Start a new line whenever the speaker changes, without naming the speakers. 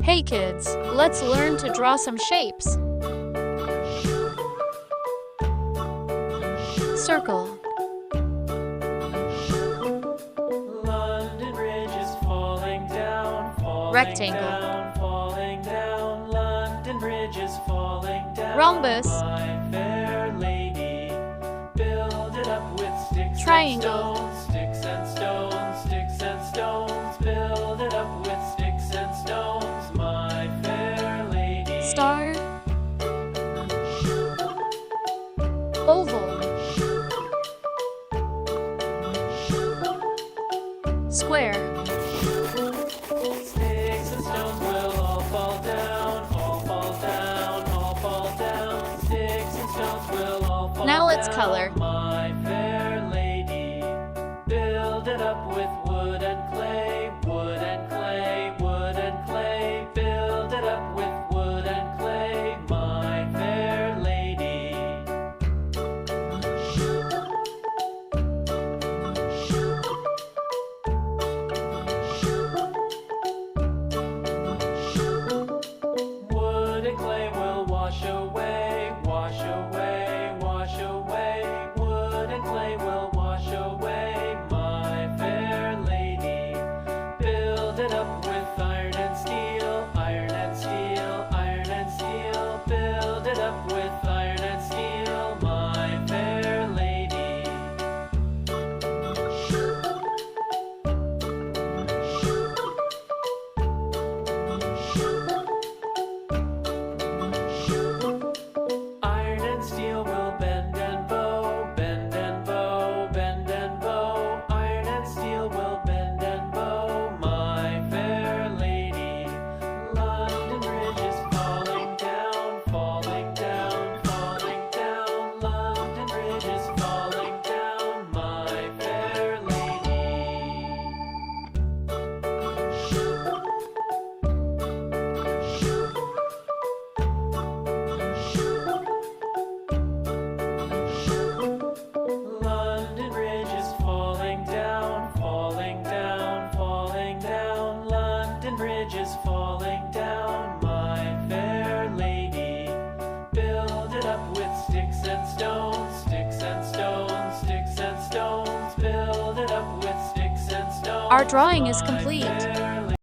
Hey kids, let's learn to draw some shapes. Circle.
London Bridge is falling down,
Rectangle.
falling down. London Bridge is falling down.
Rhombus.
My fair lady, build it up with sticks
Triangle.
and stones, sticks and stones, sticks and stones. Build it up with sticks and stones, my fair lady.
Star. Oval. Square.
Sticks and stones will all fall down, all fall down, all fall down. Sticks and stones will all fall down.
Now let's color.
My fair lady, build it up with wood and clay, wood and clay, wood and clay. Build it up with wood and clay, my fair lady. Wood and clay will wash away, wash away, wash away. Wood and clay will wash away, my fair lady. Build it up with iron and steel, iron and steel, iron and steel. Build it up with iron and steel, my fair lady. Iron and steel will bend and bow, bend and bow, bend and bow. Iron and steel will bend and bow, my fair lady. London Bridge is falling down, falling down, falling down. London Bridge is falling down, my fair lady. London Bridge is falling down, falling down, falling down. London Bridge is falling down, my fair lady. Build it up with sticks and stones, sticks and stones, sticks and stones. Build it up with sticks and stones.
Our drawing is
my
complete.